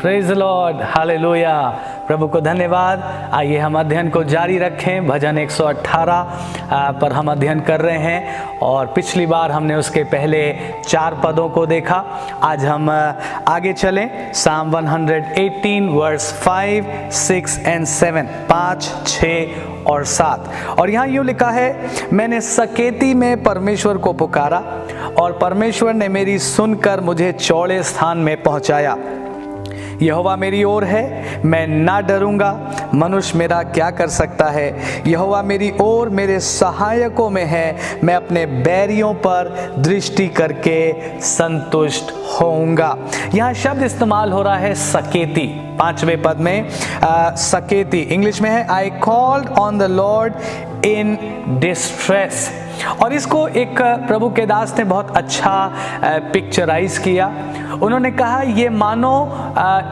Praise the lord, hallelujah. प्रभु को धन्यवाद। आइए हम अध्ययन को जारी रखें। भजन 118 पर हम अध्ययन कर रहे हैं और पिछली बार हमने उसके पहले 4 पदों को देखा। आज हम आगे चलें। साम 118 वर्स 5, 6 एंड 7, 5, 6 और 7। और यहाँ यूँ लिखा है, मैंने सकेती में परमेश्वर को पुकारा और परमेश्वर ने मेरी सुनकर मुझे चौड़े स्थान में पहुँचाया। यहोवा मेरी ओर है, मैं ना डरूंगा। मनुष्य मेरा क्या कर सकता है? यहोवा मेरी ओर मेरे सहायकों में है, मैं अपने बैरियों पर दृष्टि करके संतुष्ट होऊंगा। यहाँ शब्द इस्तेमाल हो रहा है सकेती। 5वें पद में सकेती इंग्लिश में है, I called on the lord in distress. और इसको एक प्रभु के दास ने बहुत अच्छा पिक्चराइज किया। उन्होंने कहा ये मानो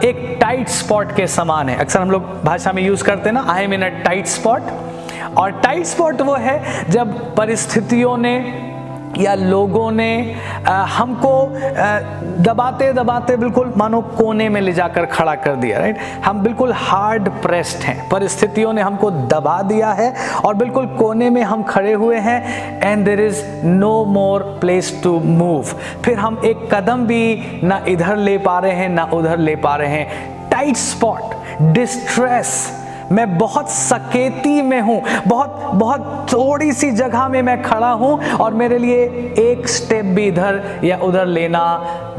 एक टाइट स्पॉट के समान है। अक्सर हम लोग भाषा में यूज करते हैं ना, I am in a tight spot. और टाइट स्पॉट वो है जब परिस्थितियों ने या लोगों ने हमको दबाते दबाते बिल्कुल मानो कोने में ले जाकर खड़ा कर दिया। राइट, हम बिल्कुल हार्ड प्रेस्ड हैं, परिस्थितियों ने हमको दबा दिया है और बिल्कुल कोने में हम खड़े हुए हैं। And there is no more place to move. फिर हम एक कदम भी ना इधर ले पा रहे हैं ना उधर ले पा रहे हैं। Tight spot, distress. मैं बहुत सकेती में हूँ, बहुत थोड़ी सी जगह में मैं खड़ा हूँ और मेरे लिए एक स्टेप भी इधर या उधर लेना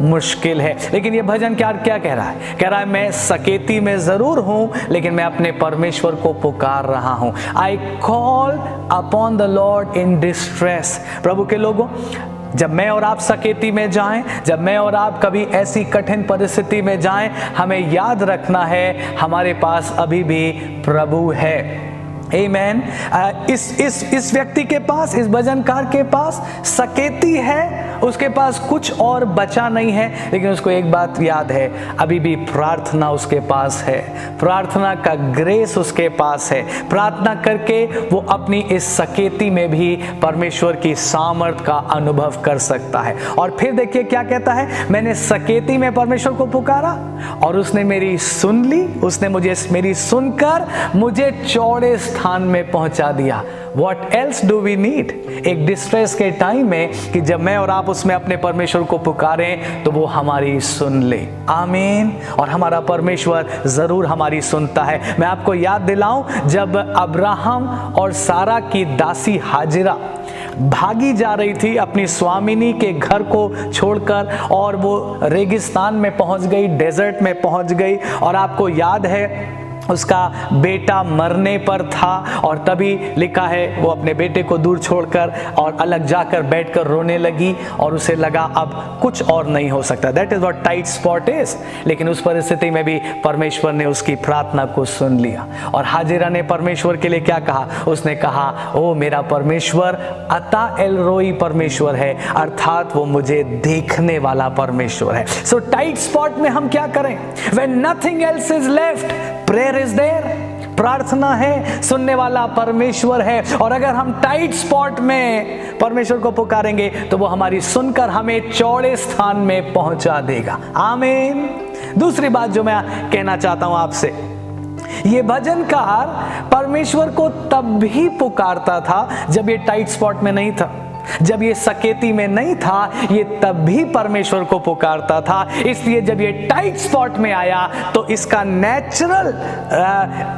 मुश्किल है। लेकिन ये भजन क्या कह रहा है? कह रहा है मैं सकेती में जरूर हूँ, लेकिन मैं अपने परमेश्वर को पुकार रहा हूँ। I call upon the lord in distress. प्रभु के लोगों, जब मैं और आप सकेती में जाएं, जब मैं और आप कभी ऐसी कठिन परिस्थिति में जाएं, हमें याद रखना है हमारे पास अभी भी प्रभु है। आमीन। इस व्यक्ति के पास, इस भजनकार के पास सकेती है, उसके पास कुछ और बचा नहीं है, लेकिन उसको एक बात याद है, अभी भी प्रार्थना उसके पास है, प्रार्थना का ग्रेस उसके पास है। प्रार्थना करके वो अपनी इस सकेती में भी परमेश्वर की सामर्थ का अनुभव कर सकता है। और फिर देखिए क्या कहता है, मैंने सकेती में परमेश्वर को पुकारा और उसने मेरी सुन ली, उसने मेरी सुनकर मुझे चौड़े स्थान में पहुंचा दिया। What else do we need? एक डिस्ट्रेस के टाइम में कि जब मैं और आप उसमें अपने परमेश्वर को पुकारें तो वो हमारी सुन ले। आमीन। और हमारा परमेश्वर जरूर हमारी सुनता है। मैं आपको याद दिलाऊं, जब अब्राहम और सारा की दासी हाजिरा भागी जा रही थी अपनी स्वामिनी के घर को छोड़कर और वो रेगिस्तान में पहुंच गई, डेजर्ट में पहुंच गई, और आपको याद है उसका बेटा मरने पर था और तभी लिखा है वो अपने बेटे को दूर छोड़कर और अलग जाकर बैठकर रोने लगी और उसे लगा अब कुछ और नहीं हो सकता। That is what tight spot is. लेकिन उस परिस्थिति में भी परमेश्वर ने उसकी प्रार्थना को सुन लिया। और हाजिरा ने परमेश्वर के लिए क्या कहा? उसने कहा, ओ मेरा परमेश्वर अता एल रोई परमेश्वर है, अर्थात वो मुझे देखने वाला परमेश्वर है। सो टाइट स्पॉट में हम क्या करें? When nothing else is left, prayer is there. प्रार्थना है, सुनने वाला परमेश्वर है। और अगर हम टाइट स्पॉट में परमेश्वर को पुकारेंगे तो वो हमारी सुनकर हमें चौड़े स्थान में पहुंचा देगा। आमीन। दूसरी बात जो मैं कहना चाहता हूं आपसे, ये भजनकार परमेश्वर को तब भी पुकारता था जब ये टाइट स्पॉट में नहीं था, जब ये सकेती में नहीं था, ये तब भी परमेश्वर को पुकारता था। इसलिए जब ये टाइट स्पॉट में आया तो इसका नेचुरल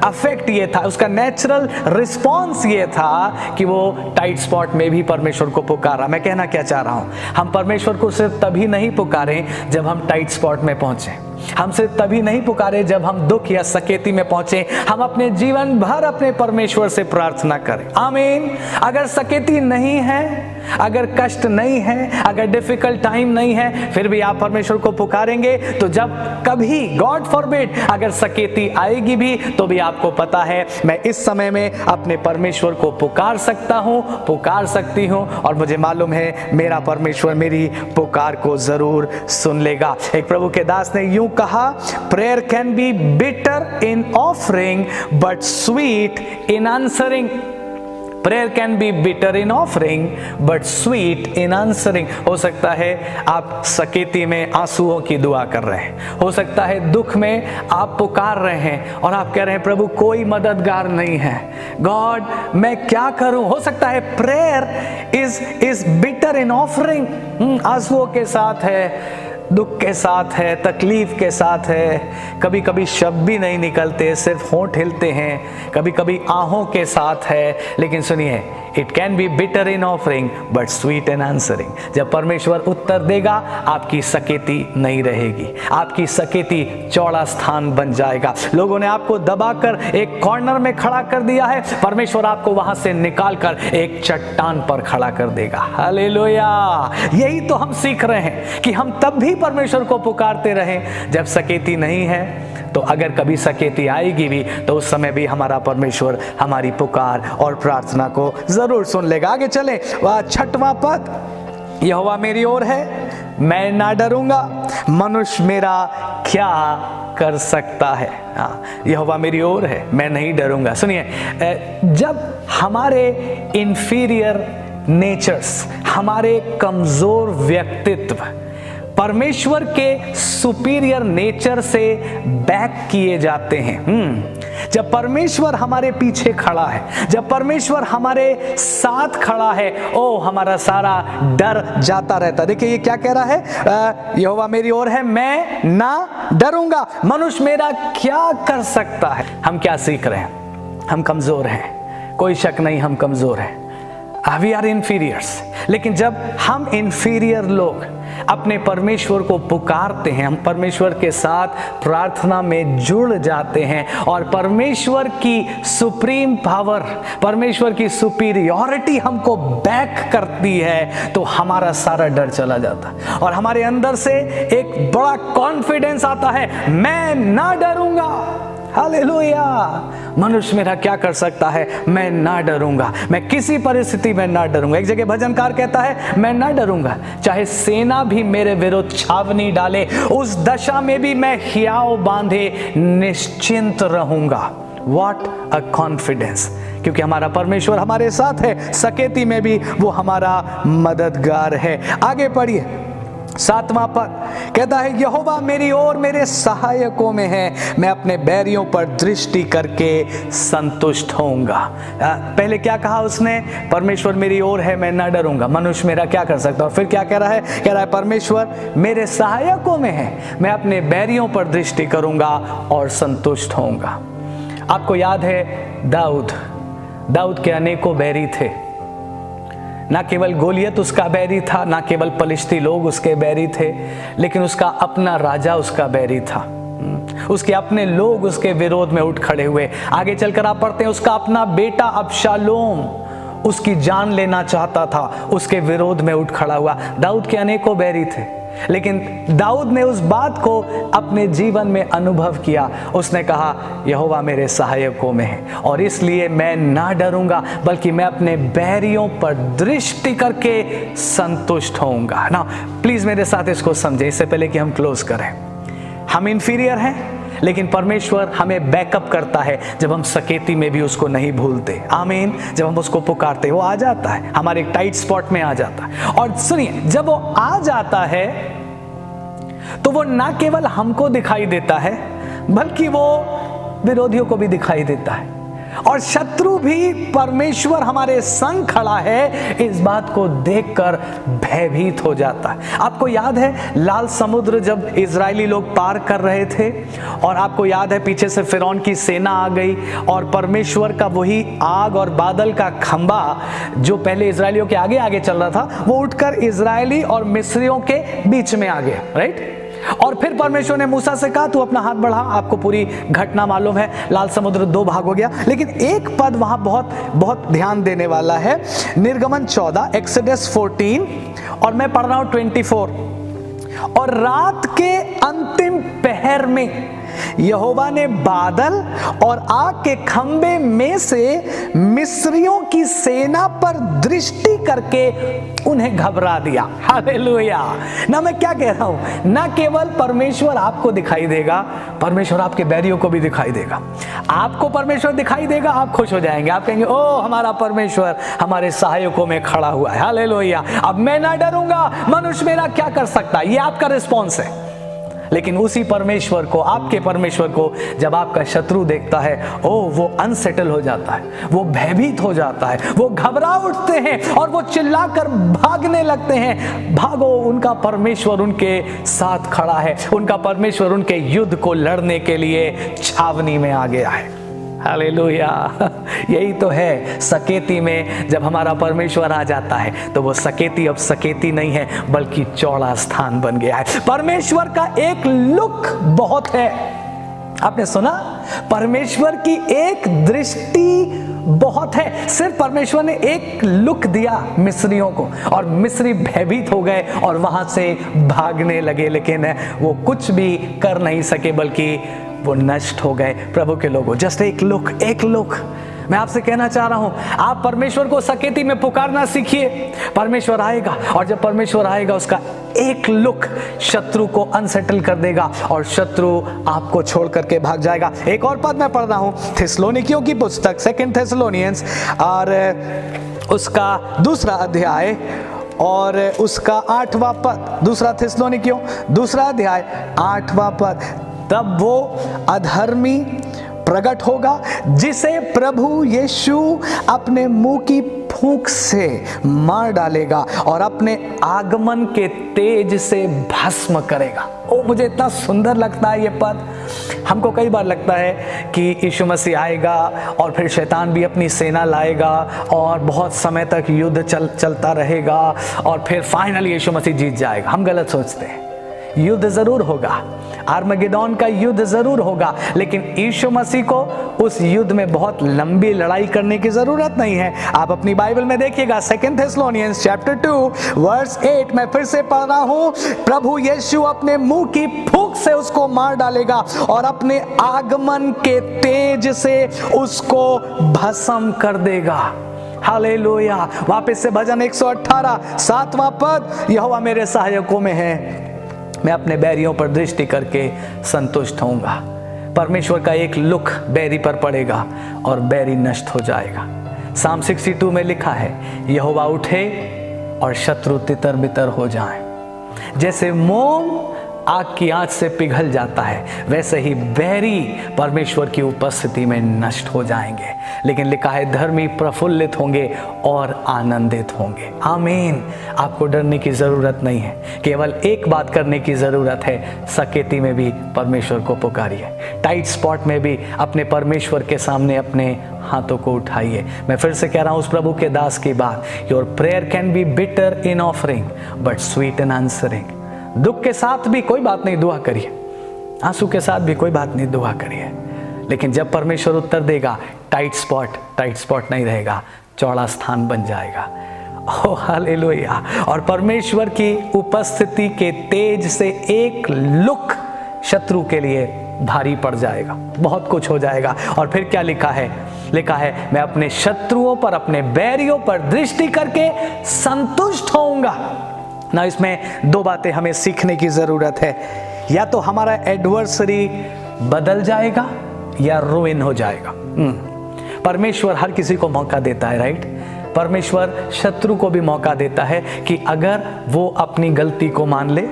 अफेक्ट ये था, उसका नेचुरल रिस्पॉन्स ये था कि वो टाइट स्पॉट में भी परमेश्वर को पुकारा। मैं कहना क्या चाह रहा हूं, हम परमेश्वर को सिर्फ तभी नहीं पुकारें जब हम टाइट स्पॉट में पहुंचे, हम सिर्फ तभी नहीं पुकारे जब हम दुख या सकेती में पहुंचे, हम अपने जीवन भर अपने परमेश्वर से प्रार्थना करें। आमीन। अगर सकेती नहीं है, अगर कष्ट नहीं है, अगर डिफिकल्ट टाइम नहीं है, फिर भी आप परमेश्वर को पुकारेंगे तो जब कभी गॉड फॉरबिड अगर सकेती आएगी भी तो भी आपको पता है मैं इस समय में अपने परमेश्वर को पुकार सकता हूं, पुकार सकती हूं, और मुझे मालूम है मेरा परमेश्वर मेरी पुकार को जरूर सुन लेगा। एक प्रभु के दास ने यूं कहा, prayer can be bitter in offering but sweet in answering. Prayer can be bitter in offering but sweet in answering. हो सकता है आप सकेती में आंसुओं की दुआ कर रहे हैं, हो सकता है दुख में आप पुकार रहे हैं और आप कह रहे हैं प्रभु कोई मददगार नहीं है, गॉड मैं क्या करूं। हो सकता है prayer is bitter in offering, आंसुओं के साथ है, दुख के साथ है, तकलीफ के साथ है, कभी कभी शब्द भी नहीं निकलते, सिर्फ होंठ हिलते हैं, कभी कभी आहों के साथ है। लेकिन सुनिए, it can be bitter in offering but sweet in answering. जब परमेश्वर उत्तर देगा आपकी सकेती नहीं रहेगी, आपकी सकेती चौड़ा स्थान बन जाएगा। लोगों ने आपको दबाकर एक कॉर्नर में खड़ा कर दिया है, परमेश्वर आपको वहां से निकालकर एक चट्टान पर खड़ा कर देगा। हालेलुया। यही तो हम सीख रहे हैं कि हम तब भी परमेश्वर को पुकारते रहें जब सकेती नहीं है। तो अगर कभी सकेती आएगी भी तो उस समय भी हमारा परमेश्वर हमारी पुकार और प्रार्थना को जरूर सुन लेगा। आगे चले, वह 6वां पद, यहोवा मेरी ओर है मैं ना डरूंगा, मनुष्य मेरा क्या कर सकता है। यहोवा मेरी ओर है मैं नहीं डरूंगा। सुनिए, जब हमारे इंफीरियर नेचर्स, हमारे कमजोर व्यक्तित्व परमेश्वर के सुपीरियर नेचर से बैक किए जाते हैं, जब परमेश्वर हमारे पीछे खड़ा है, जब परमेश्वर हमारे साथ खड़ा है, ओ हमारा सारा डर जाता रहता। देखिए ये क्या कह रहा है, यहोवा मेरी ओर है मैं ना डरूंगा, मनुष्य मेरा क्या कर सकता है। हम क्या सीख रहे हैं, हम कमजोर हैं, कोई शक नहीं हम कमजोर हैं, वी आर इंफीरियर्स। लेकिन जब हम इंफीरियर लोग अपने परमेश्वर को पुकारते हैं, हम परमेश्वर के साथ प्रार्थना में जुड़ जाते हैं और परमेश्वर की सुप्रीम पावर, परमेश्वर की सुपीरियॉरिटी हमको बैक करती है, तो हमारा सारा डर चला जाता है और हमारे अंदर से एक बड़ा कॉन्फिडेंस आता है, मैं ना डरूंगा। हालेलुया। मनुष्य मेरा क्या कर सकता है, मैं ना डरूंगा, मैं किसी परिस्थिति में ना डरूंगा। एक जगह भजनकार कहता है मैं ना डरूंगा, चाहे सेना भी मेरे विरुद्ध छावनी डाले, उस दशा में भी मैं हियाव बांधे निश्चिंत रहूंगा। What a confidence, क्योंकि हमारा परमेश्वर हमारे साथ है, सकेती में भी वो हमारा मददगार है। आगे पढ़िए, 7वां पद कहता है यहोवा मेरी ओर मेरे सहायकों में है, मैं अपने बैरियों पर दृष्टि करके संतुष्ट होऊंगा। पहले क्या कहा उसने, परमेश्वर मेरी ओर है मैं ना डरूंगा, मनुष्य मेरा क्या कर सकता। और फिर क्या कह रहा है, कह रहा है परमेश्वर मेरे सहायकों में है, मैं अपने बैरियों पर दृष्टि करूंगा और संतुष्ट होऊंगा। आपको याद है दाऊद के अनेकों बैरी थे, ना केवल गोलियत उसका बैरी था, ना केवल पलिश्ती लोग उसके बैरी थे, लेकिन उसका अपना राजा उसका बैरी था। उसके अपने लोग उसके विरोध में उठ खड़े हुए। आगे चलकर आप पढ़ते हैं उसका अपना बेटा अबशालोम उसकी जान लेना चाहता था, उसके विरोध में उठ खड़ा हुआ। दाऊद के अनेकों बैरी थे, लेकिन दाऊद ने उस बात को अपने जीवन में अनुभव किया। उसने कहा यहोवा मेरे सहायकों में है और इसलिए मैं ना डरूंगा, बल्कि मैं अपने बैरियों पर दृष्टि करके संतुष्ट होऊंगा। ना प्लीज मेरे साथ इसको समझे इससे पहले कि हम क्लोज करें। हम इंफीरियर हैं, लेकिन परमेश्वर हमें बैकअप करता है जब हम सकेती में भी उसको नहीं भूलते। आमीन। जब हम उसको पुकारते वो आ जाता है, हमारे एक टाइट स्पॉट में आ जाता है। और सुनिए, जब वो आ जाता है तो वो ना केवल हमको दिखाई देता है, बल्कि वो विरोधियों को भी दिखाई देता है और शत्रु भी परमेश्वर हमारे संग खड़ा है इस बात को देखकर भयभीत हो जाता है। आपको याद है लाल समुद्र जब इजरायली लोग पार कर रहे थे और आपको याद है पीछे से फिरौन की सेना आ गई और परमेश्वर का वही आग और बादल का खंबा जो पहले इजरायलियों के आगे आगे चल रहा था वो उठकर इजरायली और मिस्रियों के बीच में आ गया, राइट। और फिर परमेश्वर ने मूसा से कहा तू अपना हाथ बढ़ा। आपको पूरी घटना मालूम है, लाल समुद्र 2 भाग हो गया। लेकिन एक पद वहां बहुत बहुत ध्यान देने वाला है, निर्गमन 14, एक्सोडस 14 और मैं पढ़ रहा हूं 24। और रात के अंतिम पहर में यहोवा ने बादल और आग के खंबे में से मिस्रियों की सेना पर दृष्टि करके उन्हें घबरा दिया। हालेलुया। ना मैं क्या कह रहा हूं, ना केवल परमेश्वर आपको दिखाई देगा, परमेश्वर आपके बैरियों को भी दिखाई देगा। आपको परमेश्वर दिखाई देगा, आप खुश हो जाएंगे, आप कहेंगे ओ हमारा परमेश्वर हमारे सहायकों में खड़ा हुआ है। हालेलुया। अब मैं ना डरूंगा, मनुष्य मेरा क्या कर सकता, ये आपका रिस्पॉन्स है। लेकिन उसी परमेश्वर को, आपके परमेश्वर को जब आपका शत्रु देखता है, ओ वो अनसेटल हो जाता है, वो भयभीत हो जाता है, वो घबरा उठते हैं और वो चिल्लाकर भागने लगते हैं। भागो, उनका परमेश्वर उनके साथ खड़ा है, उनका परमेश्वर उनके युद्ध को लड़ने के लिए छावनी में आ गया है। हालेलुया। यही तो है सकेती में जब हमारा परमेश्वर आ जाता है तो वो सकेती अब सकेती नहीं है बल्कि चौड़ा स्थान बन गया है। परमेश्वर का एक लुक बहुत है। आपने सुना, परमेश्वर की एक दृष्टि बहुत है। सिर्फ परमेश्वर ने एक लुक दिया मिस्रियों को और मिस्री भयभीत हो गए और वहां से भागने लगे, लेकिन वो कुछ भी कर नहीं सके बल्कि वो नष्ट हो गए। प्रभु के लोगों, जस्ट एक लुक, एक लुक। मैं आपसे कहना चाह रहा हूं, आप परमेश्वर को सकेती में पुकारना सीखिए। परमेश्वर आएगा और जब परमेश्वर आएगा उसका एक लुक शत्रु को अनसेटल कर देगा और शत्रु आपको छोड़ करके भाग जाएगा। एक और पद मैं पढ़ रहा हूं, थिस्सलुनीकियों की पुस्तक 2 थेस्सलुनियंस और उसका 2 अध्याय और उसका 8वां पद। 2 थिस्सलुनीकियों 2 अध्याय 8वां पद। तब वो अधर्मी प्रकट होगा जिसे प्रभु यीशु अपने मुंह की फूंक से मार डालेगा और अपने आगमन के तेज से भस्म करेगा। ओ, मुझे इतना सुंदर लगता है ये पद। हमको कई बार लगता है कि यीशु मसीह आएगा और फिर शैतान भी अपनी सेना लाएगा और बहुत समय तक युद्ध चलता रहेगा और फिर फाइनली यीशु मसीह जीत जाएगा। हम गलत सोचते हैं। युद्ध जरूर होगा, आर्मगेदोन का युद्ध जरूर होगा, लेकिन यीशु मसीह को उस युद्ध में बहुत लंबी लड़ाई करने की जरूरत नहीं है। आप अपनी बाइबल में देखिएगा 2 थेस्सलुनियंस चैप्टर 2 वर्स 8। मैं फिर से पढ़ रहा हूं, प्रभु यीशु अपने मुंह की फूंक से उसको मार डालेगा और अपने आगमन के तेज से उसको भस्म कर देगा। हालेलुया। वापस से भजन 118 7वां पद, यहोवा मेरे सहायकों में है, मैं अपने बैरियों पर दृष्टि करके संतुष्ट होऊंगा। परमेश्वर का एक लुक बैरी पर पड़ेगा और बैरी नष्ट हो जाएगा। साम 62 में लिखा है, यहोवा उठे और शत्रु तितर बितर हो जाएं। जैसे मोम आग की आंच से पिघल जाता है, वैसे ही बैरी परमेश्वर की उपस्थिति में नष्ट हो जाएंगे। लेकिन लिखा है, धर्मी प्रफुल्लित होंगे और आनंदित होंगे। आमीन। आपको डरने की जरूरत नहीं है, केवल एक बात करने की जरूरत है, सकेती में भी परमेश्वर को पुकारिए, टाइट स्पॉट में भी अपने परमेश्वर के सामने अपने हाथों को उठाइए। मैं फिर से कह रहा हूं उस प्रभु के दास की बात, your prayer can be bitter in offering but sweet in answering. दुख के साथ भी कोई बात नहीं, दुआ करिए। आंसू के साथ भी कोई बात नहीं, दुआ करिए। लेकिन जब परमेश्वर उत्तर देगा, टाइट स्पॉट नहीं रहेगा, चौड़ा स्थान बन जाएगा। Oh hallelujah. और परमेश्वर की उपस्थिति के तेज से एक लुक शत्रु के लिए भारी पड़ जाएगा, बहुत कुछ हो जाएगा। और फिर क्या लिखा है? लिखा है, मैं अपने शत्रुओं पर, अपने बैरियों पर दृष्टि करके संतुष्ट होऊंगा। ना इसमें 2 बातें हमें सीखने की जरूरत है। या तो हमारा एडवर्सरी बदल जाएगा या रुइन हो जाएगा। परमेश्वर हर किसी को मौका देता है, राइट? परमेश्वर शत्रु को भी मौका देता है कि अगर वो अपनी गलती को मान ले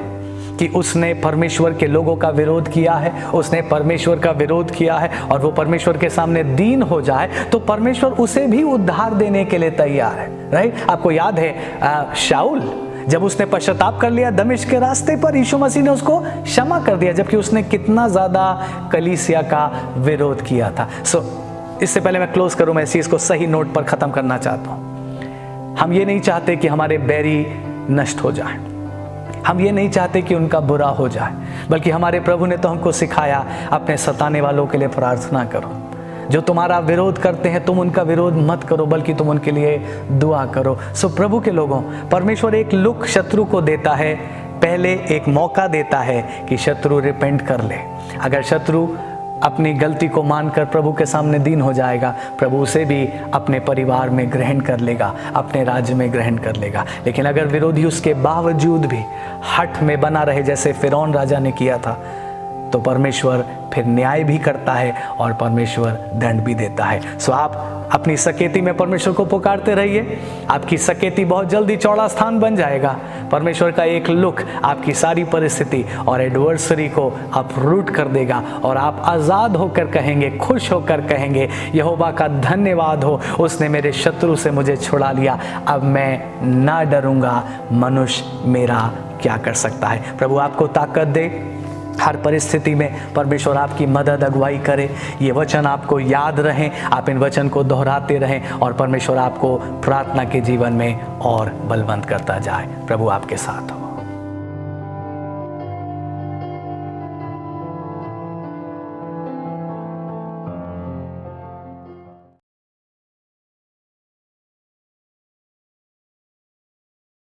कि उसने परमेश्वर के लोगों का विरोध किया है, उसने परमेश्वर का विरोध किया है और वो परमेश्वर के सामने दीन हो जाए, तो परमेश्वर उसे भी उद्धार देने के लिए तैयार है, राइट? आपको याद है शाऊल, जब उसने पश्चाताप कर लिया दमिश्क के रास्ते पर, यीशु मसीह ने उसको क्षमा कर दिया, जबकि उसने कितना ज्यादा कलीसिया का विरोध किया था। इससे पहले मैं क्लोज करूं, मैं इस चीज को सही नोट पर खत्म करना चाहता हूं। हम ये नहीं चाहते कि हमारे बैरी नष्ट हो जाए, हम ये नहीं चाहते कि उनका बुरा हो जाए, बल्कि हमारे प्रभु ने तो हमको सिखाया, अपने सताने वालों के लिए प्रार्थना करो। जो तुम्हारा विरोध करते हैं तुम उनका विरोध मत करो, बल्कि तुम उनके लिए दुआ करो। प्रभु के लोगों, परमेश्वर एक लुक शत्रु को देता है पहले एक मौका देता है कि शत्रु रिपेंट कर ले। अगर शत्रु अपनी गलती को मानकर प्रभु के सामने दीन हो जाएगा, प्रभु उसे भी अपने परिवार में ग्रहण कर लेगा, अपने राज्य में ग्रहण कर लेगा। लेकिन अगर विरोधी उसके बावजूद भी हठ में बना रहे, जैसे फिरौन राजा ने किया था, तो परमेश्वर फिर न्याय भी करता है और परमेश्वर दंड भी देता है। सो आप अपनी सकेती में परमेश्वर को पुकारते रहिए। आपकी सकेती बहुत जल्दी चौड़ा स्थान बन जाएगा। परमेश्वर का एक लुक आपकी सारी परिस्थिति और एडवर्सरी को अपरूट कर देगा और आप आज़ाद होकर कहेंगे, खुश होकर कहेंगे, यहोवा का धन्यवाद हो, उसने मेरे शत्रु से मुझे छुड़ा लिया। अब मैं ना डरूंगा, मनुष्य मेरा क्या कर सकता है। प्रभु आपको ताकत दे, हर परिस्थिति में परमेश्वर आपकी मदद अगुवाई करे। ये वचन आपको याद रहें, आप इन वचन को दोहराते रहें और परमेश्वर आपको प्रार्थना के जीवन में और बलवंत करता जाए। प्रभु आपके साथ हो।